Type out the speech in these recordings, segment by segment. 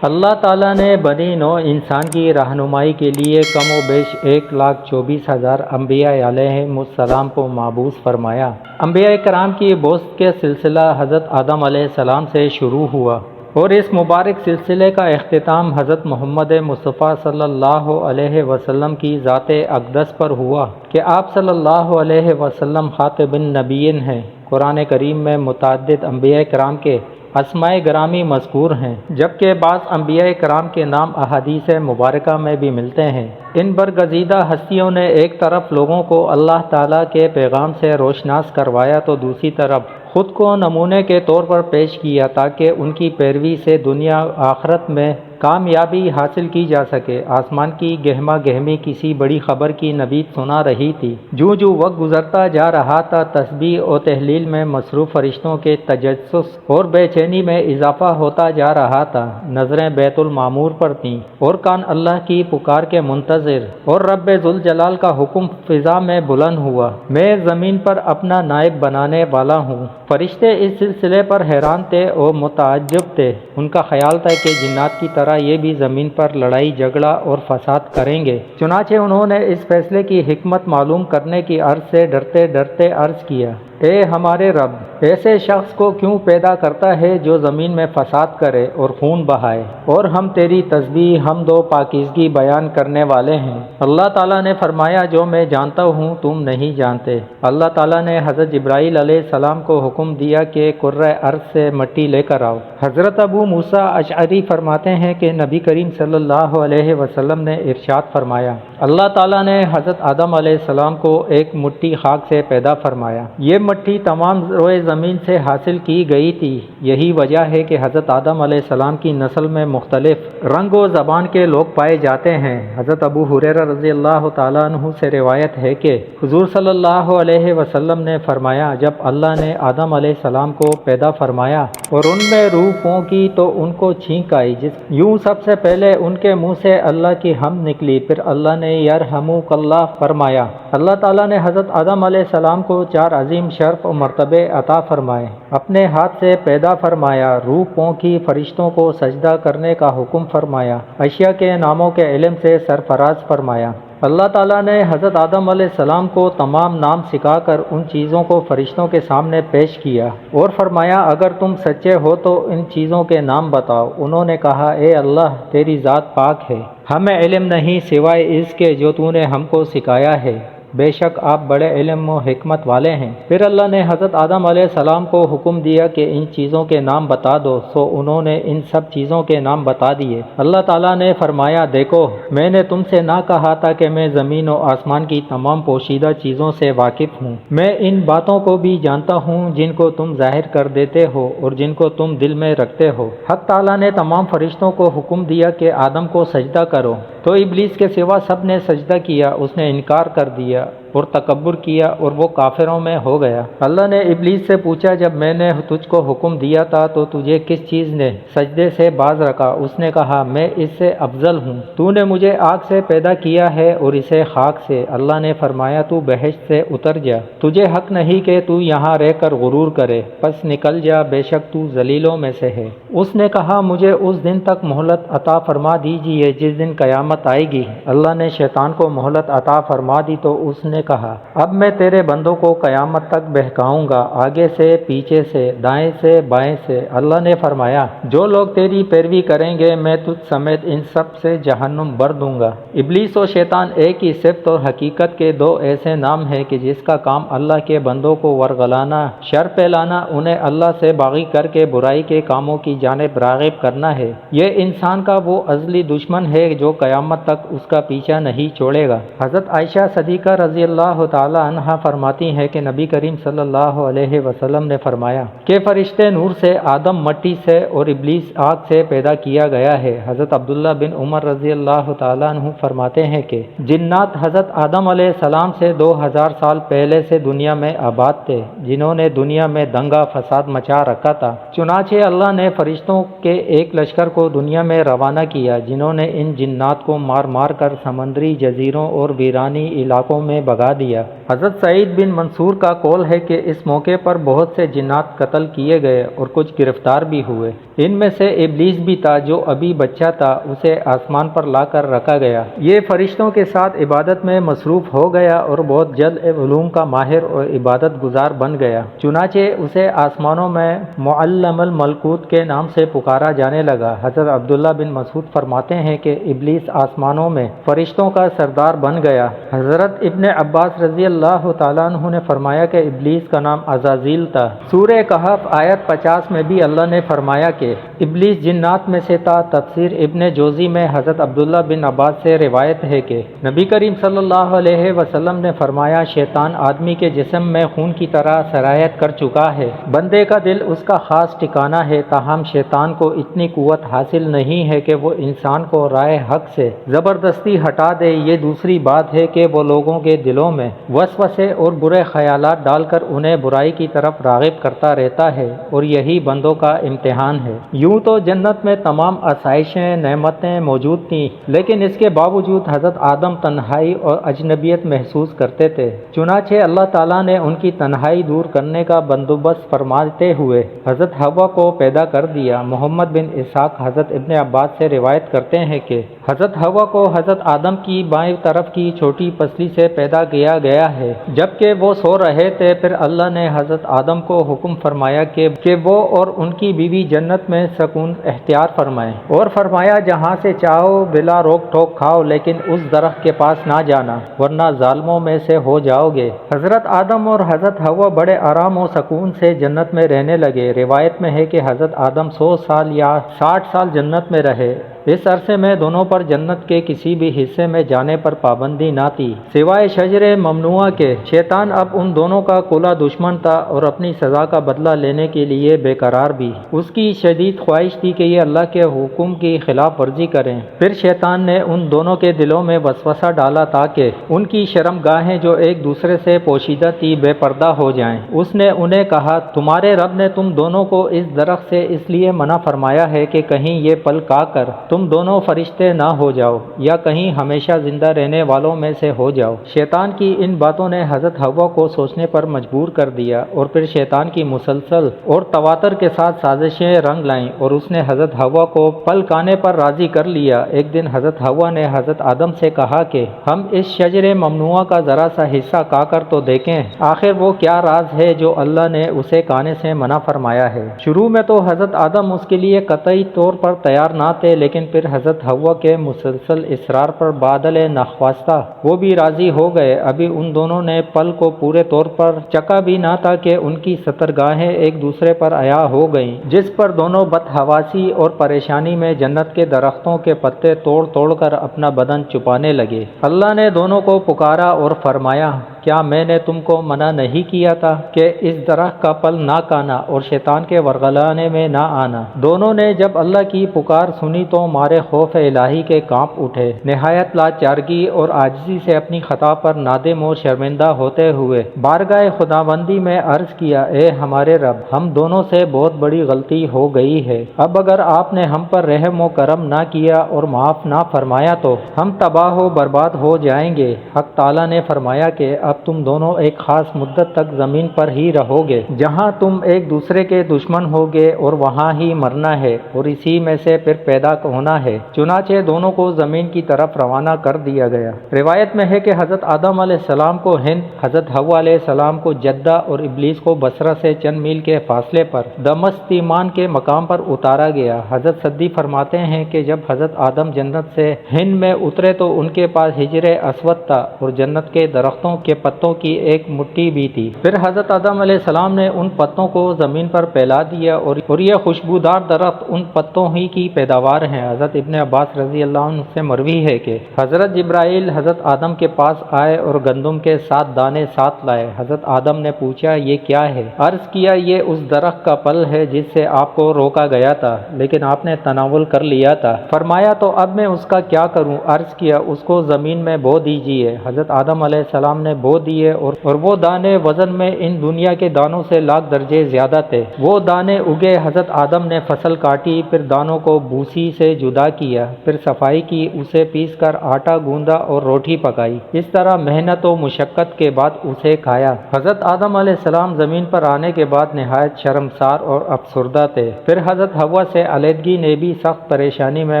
اللہ تعالیٰ نے بنی نوع انسان کی رہنمائی کے لیے کم و بیش 1,24,000 انبیاء علیہم السلام کو مبعوث فرمایا۔ انبیاء کرام کی بعثت کے سلسلہ حضرت آدم علیہ السلام سے شروع ہوا اور اس مبارک سلسلے کا اختتام حضرت محمد مصطفیٰ صلی اللہ علیہ وسلم کی ذات اقدس پر ہوا کہ آپ صلی اللہ علیہ وسلم خاتم النبیین ہیں۔ قرآن کریم میں متعدد انبیاء کرام کے اسماء گرامی مذکور ہیں، جبکہ بعض انبیاء کرام کے نام احادیث مبارکہ میں بھی ملتے ہیں۔ ان برگزیدہ ہستیوں نے ایک طرف لوگوں کو اللہ تعالیٰ کے پیغام سے روشناس کروایا تو دوسری طرف خود کو نمونے کے طور پر پیش کیا تاکہ ان کی پیروی سے دنیا آخرت میں کامیابی حاصل کی جا سکے۔ آسمان کی گہما گہمی کسی بڑی خبر کی نوید سنا رہی تھی۔ جو وقت گزرتا جا رہا تھا، تسبیح و تحلیل میں مصروف فرشتوں کے تجسس اور بے چینی میں اضافہ ہوتا جا رہا تھا۔ نظریں بیت المعمور پر تھیں اور کان اللہ کی پکار کے منتظر، اور رب ذوالجلال کا حکم فضا میں بلند ہوا، میں زمین پر اپنا نائب بنانے والا ہوں۔ فرشتے اس سلسلے پر حیران تھے اور متعجب تھے۔ ان کا خیال تھا کہ جنات کی طرح یہ بھی زمین پر لڑائی جھگڑا اور فساد کریں گے۔ چنانچہ انہوں نے اس فیصلے کی حکمت معلوم کرنے کی عرض سے ڈرتے ڈرتے عرض کیا، اے ہمارے رب، ایسے شخص کو کیوں پیدا کرتا ہے جو زمین میں فساد کرے اور خون بہائے؟ اور ہم تیری تسبیح، حمد و پاکیزگی بیان کرنے والے ہیں۔ اللہ تعالیٰ نے فرمایا، جو میں جانتا ہوں تم نہیں جانتے۔ اللہ تعالیٰ نے حضرت جبرائیل علیہ السلام کو حکم دیا کہ کرۂ ارض سے مٹی لے کر آؤ۔ حضرت ابو موسیٰ اشعری فرماتے ہیں کہ نبی کریم صلی اللہ علیہ وسلم نے ارشاد فرمایا، اللہ تعالیٰ نے حضرت آدم علیہ السلام کو ایک مٹھی خاک سے پیدا فرمایا۔ یہ مٹی تمام روئے زمین سے حاصل کی گئی تھی۔ یہی وجہ ہے کہ حضرت آدم علیہ السلام کی نسل میں مختلف رنگ و زبان کے لوگ پائے جاتے ہیں۔ حضرت ابو ہریرہ رضی اللہ تعالیٰ عنہ سے روایت ہے کہ حضور صلی اللہ علیہ وسلم نے فرمایا، جب اللہ نے آدم علیہ السلام کو پیدا فرمایا اور ان میں روح پھونکی تو ان کو چھینک آئی، یوں سب سے پہلے ان کے منہ سے اللہ کی حمد نکلی، پھر اللہ نے یرحمک اللہ فرمایا۔ اللہ تعالیٰ نے حضرت آدم علیہ السلام کو 4 عظیم شرف و مرتبے عطا فرمائے، اپنے ہاتھ سے پیدا فرمایا، روح پھونکی، فرشتوں کو سجدہ کرنے کا حکم فرمایا، اشیاء کے ناموں کے علم سے سرفراز فرمایا۔ اللہ تعالیٰ نے حضرت آدم علیہ السلام کو تمام نام سکھا کر ان چیزوں کو فرشتوں کے سامنے پیش کیا اور فرمایا، اگر تم سچے ہو تو ان چیزوں کے نام بتاؤ۔ انہوں نے کہا، اے اللہ، تیری ذات پاک ہے، ہمیں علم نہیں سوائے اس کے جو تو نے ہم کو سکھایا ہے، بے شک آپ بڑے علم و حکمت والے ہیں۔ پھر اللہ نے حضرت آدم علیہ السلام کو حکم دیا کہ ان چیزوں کے نام بتا دو، سو انہوں نے ان سب چیزوں کے نام بتا دیے۔ اللہ تعالیٰ نے فرمایا، دیکھو، میں نے تم سے نہ کہا تھا کہ میں زمین و آسمان کی تمام پوشیدہ چیزوں سے واقف ہوں؟ میں ان باتوں کو بھی جانتا ہوں جن کو تم ظاہر کر دیتے ہو اور جن کو تم دل میں رکھتے ہو۔ حق تعالیٰ نے تمام فرشتوں کو حکم دیا کہ آدم کو سجدہ کرو، تو ابلیس کے سوا سب نے سجدہ کیا، اس نے انکار کر دیا اور تکبر کیا اور وہ کافروں میں ہو گیا۔ اللہ نے ابلیس سے پوچھا، جب میں نے تجھ کو حکم دیا تھا تو تجھے کس چیز نے سجدے سے باز رکھا؟ اس نے کہا، میں اس سے افضل ہوں، تو نے مجھے آگ سے پیدا کیا ہے اور اسے خاک سے۔ اللہ نے فرمایا، تو بہشت سے اتر جا، تجھے حق نہیں کہ تو یہاں رہ کر غرور کرے، پس نکل جا، بے شک تو ذلیلوں میں سے ہے۔ اس نے کہا، مجھے اس دن تک مہلت عطا فرما دیجیے جس دن قیامت آئے گی۔ اللہ نے شیطان کو مہلت عطا فرما دی تو اس نے کہا، اب میں تیرے بندوں کو قیامت تک بہکاؤں گا، آگے سے، پیچھے سے، دائیں سے، بائیں سے۔ اللہ نے فرمایا، جو لوگ تیری پیروی کریں گے میں تجھ سمیت ان سب سے جہنم بھر دوں گا۔ ابلیس و شیطان ایک ہی صفت اور حقیقت کے دو ایسے نام ہیں کہ جس کا کام اللہ کے بندوں کو ورگلانا، شر پھیلانا، انہیں اللہ سے باغی کر کے برائی کے کاموں کی جانب راغب کرنا ہے۔ یہ انسان کا وہ ازلی دشمن ہے جو قیامت تک اس کا پیچھا نہیں چھوڑے گا۔ حضرت عائشہ صدیقہ رضی اللہ تعالی عنہا فرماتی ہیں کہ نبی کریم صلی اللہ علیہ وسلم نے فرمایا کہ فرشتے نور سے، آدم مٹی سے اور ابلیس آگ سے پیدا کیا گیا ہے۔ حضرت عبداللہ بن عمر رضی اللہ تعالی عنہ فرماتے ہیں کہ جنات حضرت آدم علیہ السلام سے 2000 سال پہلے سے دنیا میں آباد تھے، جنہوں نے دنیا میں دنگا فساد مچا رکھا تھا۔ چنانچہ اللہ نے فرشتوں کے ایک لشکر کو دنیا میں روانہ کیا، جنہوں نے ان جنات کو مار مار کر سمندری جزیروں اور ویرانی علاقوں میں بھگا بھگا دیا۔ حضرت سعید بن منصور کا قول ہے کہ اس موقع پر بہت سے جنات قتل کیے گئے اور کچھ گرفتار بھی ہوئے۔ ان میں سے ابلیس بھی تھا جو ابھی بچہ تھا، اسے آسمان پر لا کر رکھا گیا۔ یہ فرشتوں کے ساتھ عبادت میں مصروف ہو گیا اور بہت جلد علوم کا ماہر اور عبادت گزار بن گیا، چنانچہ اسے آسمانوں میں معلم الملکوت کے نام سے پکارا جانے لگا۔ حضرت عبداللہ بن مسعود فرماتے ہیں کہ ابلیس آسمانوں میں فرشتوں کا سردار بن گیا۔ حضرت ابن عباس رضی اللہ تعالیٰ عنہ نے فرمایا کہ ابلیس کا نام عزازیل تھا۔ سورہ کہف آیت 50 میں بھی اللہ نے فرمایا کہ ابلیس جنات میں سے تھا۔ تفسیر ابن جوزی میں حضرت عبداللہ بن عباس سے روایت ہے کہ نبی کریم صلی اللہ علیہ وسلم نے فرمایا، شیطان آدمی کے جسم میں خون کی طرح سرایت کر چکا ہے، بندے کا دل اس کا خاص ٹھکانہ ہے، تاہم شیطان کو اتنی قوت حاصل نہیں ہے کہ وہ انسان کو راہ حق سے زبردستی ہٹا دے۔ یہ دوسری بات ہے کہ وہ لوگوں کے دلوں میں وسوسے اور برے خیالات ڈال کر انہیں برائی کی طرف راغب کرتا رہتا ہے، اور یہی بندوں کا امتحان ہے۔ یوں تو جنت میں تمام آسائشیں، نعمتیں موجود تھیں، لیکن اس کے باوجود حضرت آدم تنہائی اور اجنبیت محسوس کرتے تھے۔ چنانچہ اللہ تعالیٰ نے ان کی تنہائی دور کرنے کا بندوبست فرماتے ہوئے حضرت حوا کو پیدا کر دیا۔ محمد بن اسحاق حضرت ابن عباس سے روایت کرتے ہیں کہ حضرت حوا کو حضرت آدم کی بائیں طرف کی چھوٹی پسلی سے پیدا کیا گیا ہے۔ جبکہ وہ سو رہے تھے، پھر اللہ نے حضرت آدم کو حکم فرمایا کہ وہ اور ان کی بیوی جنت میں سکون اختیار فرمائیں، اور فرمایا جہاں سے چاہو بلا روک ٹوک کھاؤ، لیکن اس درخت کے پاس نہ جانا ورنہ ظالموں میں سے ہو جاؤ گے۔ حضرت آدم اور حضرت حوا بڑے آرام و سکون سے جنت میں رہنے لگے۔ روایت میں ہے کہ حضرت آدم 100 سال یا 60 سال جنت میں رہے۔ اس عرصے میں دونوں پر جنت کے کسی بھی حصے میں جانے پر پابندی نہ تھی سوائے شجر ممنوعہ کے۔ شیطان اب ان دونوں کا کھلا دشمن تھا اور اپنی سزا کا بدلہ لینے کے لیے بے قرار بھی۔ اس کی شدید خواہش تھی کہ یہ اللہ کے حکم کی خلاف ورزی کریں۔ پھر شیطان نے ان دونوں کے دلوں میں وسوسہ ڈالا تاکہ ان کی شرمگاہیں جو ایک دوسرے سے پوشیدہ تھی بے پردہ ہو جائیں۔ اس نے انہیں کہا، تمہارے رب نے تم دونوں کو اس درخت سے اس لیے منع فرمایا ہے کہ کہیں یہ پھل کھا کر تم دونوں فرشتے نہ ہو جاؤ یا کہیں ہمیشہ زندہ رہنے والوں میں سے ہو جاؤ۔ شیطان کی ان باتوں نے حضرت حوا کو سوچنے پر مجبور کر دیا، اور پھر شیطان کی مسلسل اور تواتر کے ساتھ سازشیں رنگ لائیں اور اس نے حضرت حوا کو پھل کھانے پر راضی کر لیا۔ ایک دن حضرت حوا نے حضرت آدم سے کہا کہ ہم اس شجر ممنوعہ کا ذرا سا حصہ کھا کر تو دیکھیں، آخر وہ کیا راز ہے جو اللہ نے اسے کھانے سے منع فرمایا ہے۔ شروع میں تو حضرت آدم اس کے لیے قطعی طور پر تیار نہ تھے، لیکن پھر حضرت حوا کے مسلسل اصرار پر بادل نخواستہ وہ بھی راضی ہو گئے۔ ابھی ان دونوں نے پھل کو پورے طور پر چکھا بھی نہ تھا کہ ان کی سترگاہیں ایک دوسرے پر عیاں ہو گئیں، جس پر دونوں بدحواسی اور پریشانی میں جنت کے درختوں کے پتے توڑ توڑ کر اپنا بدن چھپانے لگے۔ اللہ نے دونوں کو پکارا اور فرمایا، کیا میں نے تم کو منع نہیں کیا تھا کہ اس درخت کا پھل نہ کھانا اور شیطان کے ورگلانے میں نہ آنا؟ دونوں نے جب اللہ کی پکار سنی تو مارے خوف الہی کے کانپ اٹھے۔ نہایت لاچارگی اور عاجزی سے اپنی خطا پر نادم اور شرمندہ ہوتے ہوئے بارگاہ خداوندی میں عرض کیا، اے ہمارے رب، ہم دونوں سے بہت بڑی غلطی ہو گئی ہے۔ اب اگر آپ نے ہم پر رحم و کرم نہ کیا اور معاف نہ فرمایا تو ہم تباہ و برباد ہو جائیں گے۔ حق تعالیٰ نے فرمایا کہ اب تم دونوں ایک خاص مدت تک زمین پر ہی رہو گے، جہاں تم ایک دوسرے کے دشمن ہوگے اور وہاں ہی مرنا ہے اور اسی میں سے پھر پیدا ہونا ہے۔ چنانچہ دونوں کو زمین کی طرف روانہ کر دیا گیا۔ روایت میں ہے کہ حضرت آدم علیہ السلام کو ہند، حضرت حوا علیہ السلام کو جدہ اور ابلیس کو بصرہ سے چند میل کے فاصلے پر دمشتیمان کے مقام پر اتارا گیا۔ حضرت صدی فرماتے ہیں کہ جب حضرت آدم جنت سے ہند میں اترے تو ان کے پاس حجر اسود تھا اور جنت کے درختوں کے پتوں کی ایک مٹھی بھی تھی۔ پھر حضرت آدم علیہ السلام نے ان پتوں کو زمین پر پھیلا دیا اور یہ خوشبودار درخت ان پتوں ہی کی پیداوار ہیں۔ حضرت ابن عباس رضی اللہ عنہ سے مروی ہے کہ حضرت جبرائیل حضرت آدم کے پاس آئے اور گندم کے 7 دانے ساتھ لائے۔ حضرت آدم نے پوچھا، یہ کیا ہے؟ عرض کیا، یہ اس درخت کا پھل ہے جس سے آپ کو روکا گیا تھا لیکن آپ نے تناول کر لیا تھا۔ فرمایا، تو اب میں اس کا کیا کروں؟ عرض کیا، اس کو زمین میں بو دیجیے۔ حضرت آدم علیہ السلام نے بو بو دیے اور وہ دانے وزن میں ان دنیا کے دانوں سے لاکھ درجے زیادہ تھے۔ وہ دانے اگے، حضرت آدم نے فصل کاٹی، پھر دانوں کو بھوسی سے جدا کیا، پھر صفائی کی، اسے پیس کر آٹا گوندا اور روٹی پکائی۔ اس طرح محنت و مشقت کے بعد اسے کھایا۔ حضرت آدم علیہ السلام زمین پر آنے کے بعد نہایت شرمسار اور افسردہ تھے۔ پھر حضرت حوا سے علیحدگی نے بھی سخت پریشانی میں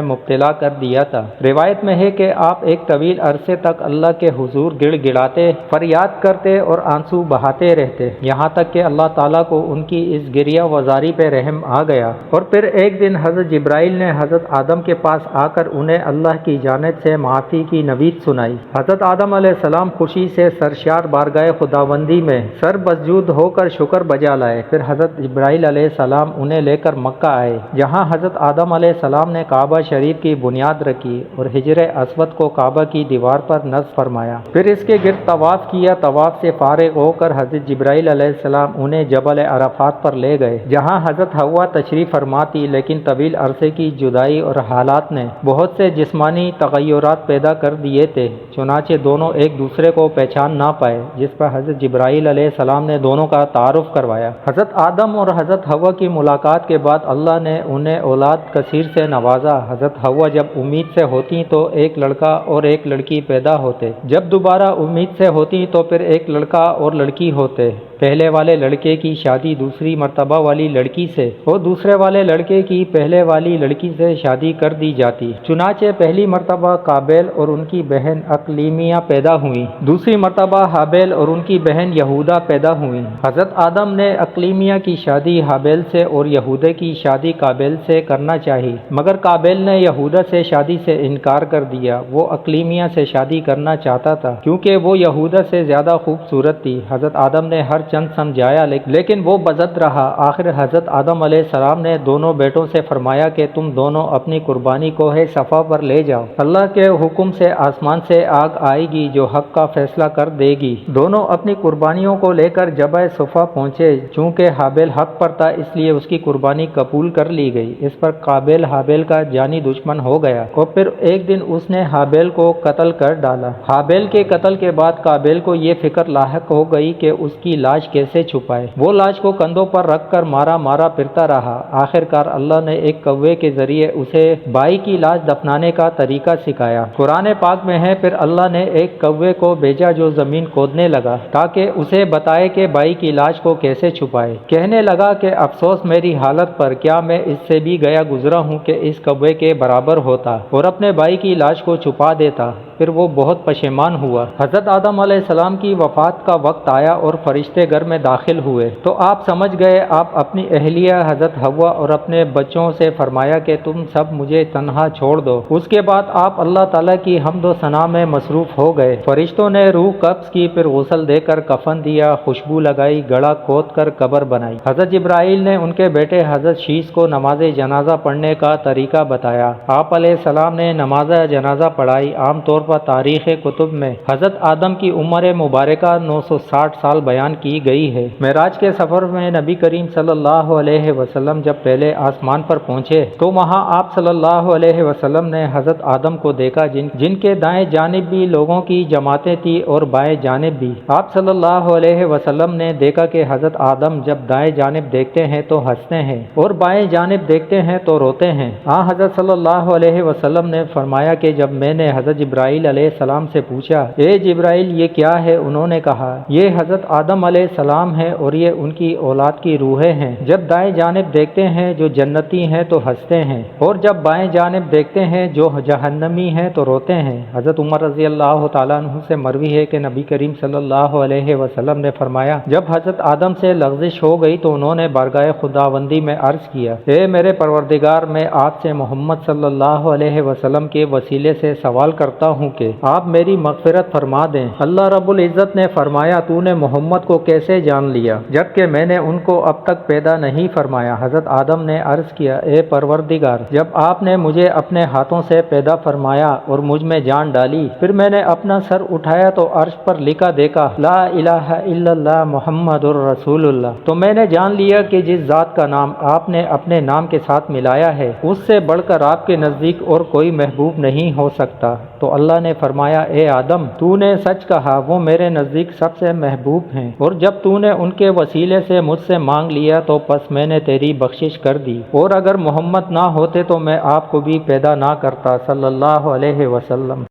مبتلا کر دیا تھا۔ روایت میں ہے کہ آپ ایک طویل عرصے تک اللہ کے حضور گڑ گڑاتے، فریاد کرتے اور آنسو بہاتے رہتے، یہاں تک کہ اللہ تعالیٰ کو ان کی اس گریہ وزاری پہ رحم آ گیا، اور پھر ایک دن حضرت جبرائیل نے حضرت آدم کے پاس آ کر انہیں اللہ کی جانب سے معافی کی نوید سنائی۔ حضرت آدم علیہ السلام خوشی سے سرشار بارگاہ خداوندی میں سر مسجود ہو کر شکر بجا لائے۔ پھر حضرت جبرائیل علیہ السلام انہیں لے کر مکہ آئے، جہاں حضرت آدم علیہ السلام نے کعبہ شریف کی بنیاد رکھی اور حجر اسود کو کعبہ کی دیوار پر نصب فرمایا۔ پھر اس کے گرد طواف کیا۔ طواف سے فارغ ہو کر حضرت جبرائیل علیہ السلام انہیں جبل عرفات پر لے گئے، جہاں حضرت حوا تشریف فرما تھی، لیکن طویل عرصے کی جدائی اور حالات نے بہت سے جسمانی تغیرات پیدا کر دیے تھے، چنانچہ دونوں ایک دوسرے کو پہچان نہ پائے، جس پر حضرت جبرائیل علیہ السلام نے دونوں کا تعارف کروایا۔ حضرت آدم اور حضرت حوا کی ملاقات کے بعد اللہ نے انہیں اولاد کثیر سے نوازا۔ حضرت حوا جب امید سے ہوتی تو ایک لڑکا اور ایک لڑکی پیدا ہوتے، جب دوبارہ امید سے ہوتی تو پھر ایک لڑکا اور لڑکی ہوتے۔ پہلے والے لڑکے کی شادی دوسری مرتبہ والی لڑکی سے اور دوسرے والے لڑکے کی پہلے والی لڑکی سے شادی کر دی جاتی۔ چنانچہ پہلی مرتبہ قابیل اور ان کی بہن اقلیمیہ پیدا ہوئیں، دوسری مرتبہ حابیل اور ان کی بہن یہودا پیدا ہوئیں۔ حضرت آدم نے اقلیمیہ کی شادی حابیل سے اور یہودا کی شادی قابیل سے کرنا چاہی، مگر قابیل نے یہودا سے شادی سے انکار کر دیا۔ وہ اقلیمیہ سے شادی کرنا چاہتا تھا کیونکہ وہ یہودا سے زیادہ خوبصورت تھی۔ حضرت آدم نے ہر چند سمجھایا لیکن وہ بضد رہا۔ آخر حضرت آدم علیہ السلام نے دونوں بیٹوں سے فرمایا کہ تم دونوں اپنی قربانی کوہ صفا پر لے جاؤ، اللہ کے حکم سے آسمان سے آگ آئے گی جو حق کا فیصلہ کر دے گی۔ دونوں اپنی قربانیوں کو لے کر جبہ صفا پہنچے۔ چونکہ حابیل حق پر تھا اس لیے اس کی قربانی قبول کر لی گئی۔ اس پر قابیل حابیل کا جانی دشمن ہو گیا اور پھر ایک دن اس نے حابیل کو قتل کر ڈالا۔ حابیل کے قتل کے بعد قابیل کو یہ فکر لاحق ہو گئی کہ اس کی لاش کیسے چھپائے۔ وہ لاش کو کندھوں پر رکھ کر مارا مارا پھرتا رہا۔ آخر کار اللہ نے ایک کوے کے ذریعے اسے بھائی کی لاش دفنانے کا طریقہ سکھایا۔ قرآن پاک میں ہے، پھر اللہ نے ایک کوے کو بھیجا جو زمین کھودنے لگا تاکہ اسے بتائے کہ بھائی کی لاش کو کیسے چھپائے۔ کہنے لگا کہ افسوس میری حالت پر، کیا میں اس سے بھی گیا گزرا ہوں کہ اس کوے کے برابر ہوتا اور اپنے بھائی کی لاش کو چھپا دیتا۔ پھر وہ بہت پشیمان ہوا۔ حضرت آدم علیہ السلام کی وفات کا وقت آیا اور فرشتے گھر میں داخل ہوئے تو آپ سمجھ گئے۔ آپ اپنی اہلیہ حضرت حوا اور اپنے بچوں سے فرمایا کہ تم سب مجھے تنہا چھوڑ دو۔ اس کے بعد آپ اللہ تعالیٰ کی حمد و ثنا میں مصروف ہو گئے۔ فرشتوں نے روح قبض کی، پھر غسل دے کر کفن دیا، خوشبو لگائی، گڑھا کھود کر قبر بنائی۔ حضرت جبرائیل نے ان کے بیٹے حضرت شیش کو نماز جنازہ پڑھنے کا طریقہ بتایا۔ آپ علیہ السلام نے نماز جنازہ پڑھائی۔ عام طور پر تاریخ کتب میں حضرت آدم کی عمر مبارکہ 960 سال بیان کی گئی ہے۔ معراج کے سفر میں نبی کریم صلی اللہ علیہ وسلم جب پہلے آسمان پر پہنچے تو وہاں آپ صلی اللہ علیہ وسلم نے حضرت آدم کو دیکھا جن کے دائیں جانب بھی لوگوں کی جماعتیں تھیں اور بائیں جانب بھی۔ آپ صلی اللہ علیہ وسلم نے دیکھا کہ حضرت آدم جب دائیں جانب دیکھتے ہیں تو ہنستے ہیں اور بائیں جانب دیکھتے ہیں تو روتے ہیں۔ حضرت صلی اللہ علیہ وسلم نے فرمایا کہ جب میں نے حضرت جبرائیل علیہ السلام سے پوچھا، اے جبرائیل یہ کیا ہے؟ انہوں نے کہا یہ حضرت آدم علیہ السلام ہے اور یہ ان کی اولاد کی روحیں ہیں۔ جب دائیں جانب دیکھتے ہیں جو جنتی ہیں تو ہنستے ہیں اور جب بائیں جانب دیکھتے ہیں جو جہنمی ہیں تو روتے ہیں۔ حضرت عمر رضی اللہ تعالیٰ عنہ سے مروی ہے کہ نبی کریم صلی اللہ علیہ وسلم نے فرمایا جب حضرت آدم سے لغزش ہو گئی تو انہوں نے بارگاہ خداوندی میں عرض کیا، اے میرے پروردگار، میں آپ سے محمد صلی اللہ علیہ وسلم کے وسیلے سے سوال کرتا ہوں کہ آپ میری مغفرت فرما دیں۔ اللہ رب العزت نے فرمایا تو نے محمد کو کیسے جان لیا جبکہ میں نے ان کو اب تک پیدا نہیں فرمایا؟ حضرت آدم نے عرض کیا، اے پروردگار، جب آپ نے مجھے اپنے ہاتھوں سے پیدا فرمایا اور مجھ میں جان ڈالی، پھر میں نے اپنا سر اٹھایا تو عرش پر لکھا دیکھا لا الہ الا اللہ محمد الرسول اللہ، تو میں نے جان لیا کہ جس ذات کا نام آپ نے اپنے نام کے ساتھ ملایا ہے اس سے بڑھ کر آپ کے نزدیک اور کوئی محبوب نہیں ہو سکتا۔ تو اللہ نے فرمایا اے آدم تو نے سچ کہا، وہ میرے نزدیک سب سے محبوب ہیں، اور جب تو نے ان کے وسیلے سے مجھ سے مانگ لیا تو پس میں نے تیری بخشش کر دی، اور اگر محمد نہ ہوتے تو میں آپ کو بھی پیدا نہ کرتا صلی اللہ علیہ وسلم۔